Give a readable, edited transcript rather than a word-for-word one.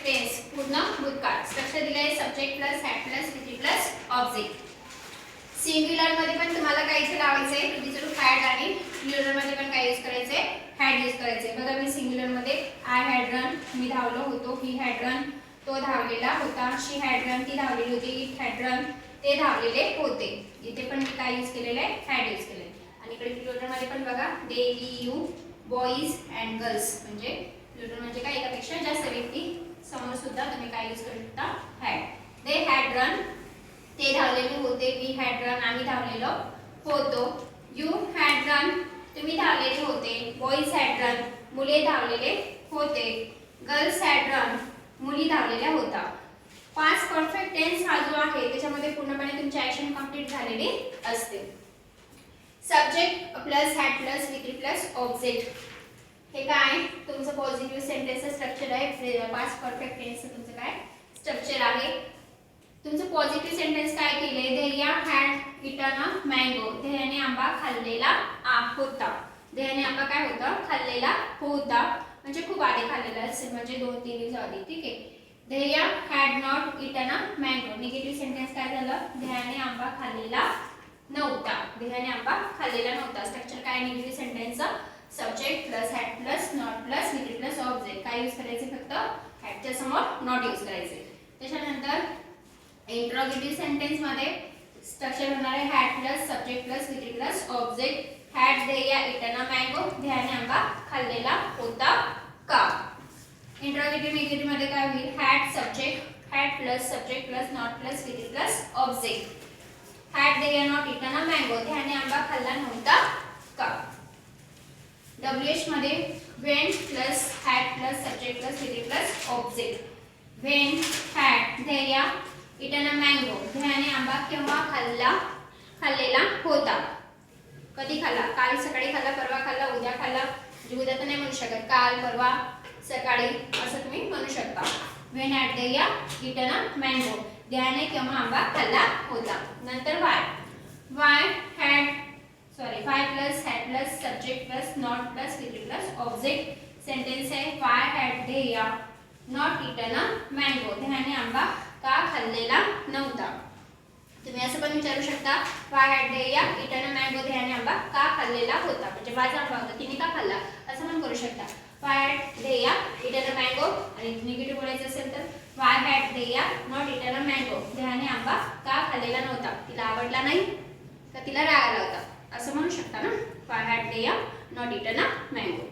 Perfect tense पूर्ण भूतकाळ structure दिले आहे सब्जेक्ट प्लस हॅड प्लस विधी प्लस ऑब्जेक्ट. सिंग्युलर मध्ये पण तुम्हाला काय इथे लावायचं आहे टू द हॅड आणि प्लुरल मध्ये पण काय यूज करायचं आहे हॅड यूज करायचं आहे. बघा मी सिंग्युलर मध्ये आय हॅड रन मी धावलो होतो, ही हॅड रन तो धावलेला होता, शी हॅड रन ती धावलेली होती, इट हॅड रन ते धावलेले होते. इथे पण मी काय यूज केलेलं आहे हॅड यूज केलेलं आहे. आणि इकडे प्लुरल मध्ये पण बघा they we you boys and girls म्हणजे प्लुरल म्हणजे काय एकापेक्षा जास्त व्यक्ती समोर सुद्धा तुम्ही काय यूज करू शकता हॅड. दे हॅड रन ते धावलेले होते, वी हॅड रन आम्ही धावलेलो होतो, यू हॅड रन तुम्ही धावलेले होते, बॉईज हॅड रन मुले धावलेले होते, गर्ल्स हॅड रन मुली धावलेल्या होता. पास्ट परफेक्ट टेन्स हा जो आहे त्याच्यामध्ये पूर्णपणे तुमची ऍक्शन कंप्लीट झालेली असते. सब्जेक्ट प्लस हॅड प्लस विधी प्लस ऑब्जेक्ट हे काय तुमचं पॉझिटिव्ह सेंटेन्सचं स्ट्रक्चर आहे. पास्ट परफेक्ट टेन्सचं तुमचं काय स्ट्रक्चर आहे. तुमचं पॉझिटिव्ह सेंटेन्स काय केले they had eaten a mango दह्याने आंबा खाल्लेला होता. दह्याने आंबा काय होता खाल्लेला होता म्हणजे खूप आधी खाल्लेला असेल म्हणजे 2-3 दिवस आधी. ठीक आहे. Dahya had not eaten a mango negative sentence काय झालं दह्याने आंबा खाल्लेला नव्हता. दह्याने आंबा खाल्लेला नव्हता. स्ट्रक्चर काय निगेटिव्ह सेंटेन्सचं subject plus had plus not plus विधी प्लस ऑब्जेक्ट काय यूज करायचे फक्त हॅडच्या समोर नॉट यूज करायचे. त्याच्यानंतर इंट्रोगेटिव्ह सेंटेन्स मध्ये स्ट्रक्चर होणार आहे हॅड प्लस सब्जेक्ट प्लस विधी plus object. Had Dahya eaten a mango दह्याने आंबा खाल्लेला होता का. इंट्रोगेटिव्ह निगेटिव्ह मध्ये काय होईल had subject had plus subject plus not plus विधी plus object. Had Dahya not eaten a mango दह्याने आंबा खाल्ला नव्हता का. डब्ल्यूएच मध्ये when plus had plus subject plus विधी plus object. When had Dahya eaten a mango दह्याने आंबा केव्हा खाल्लेला होता. कधी खाल्ला काल सकाळी खाल्ला परवा खाल्ला उद्या खाल्ला उद्या तर नाही म्हणू शकत काल परवा सकाळी असं तुम्ही म्हणू शकता. When had Dahya eaten a mango दह्याने केव्हा आंबा खाल्ला होता. नंतर why plus had plus subject plus not plus विधी प्लस ऑब्जेक्ट. सेंटेन्स आहे why had Dahya not eaten a mango दह्याने आंबा का खाल्लेला नव्हता. तुम्ही असं पण विचारू शकता why had Dahya eaten a mango दह्याने आंबा का खाल्लेला होता म्हणजे माझा आंबा होता तिने का खाल्ला असं पण करू शकता. Why had Dahya eaten a mango आणि निगेटिव्ह बोलायचं असेल तर why had Dahya not eaten a mango दह्याने आंबा का खाल्लेला नव्हता. तिला आवडला नाही का तिला राग आला होता असं म्हणू शकता ना why had Dahya not eaten a mango.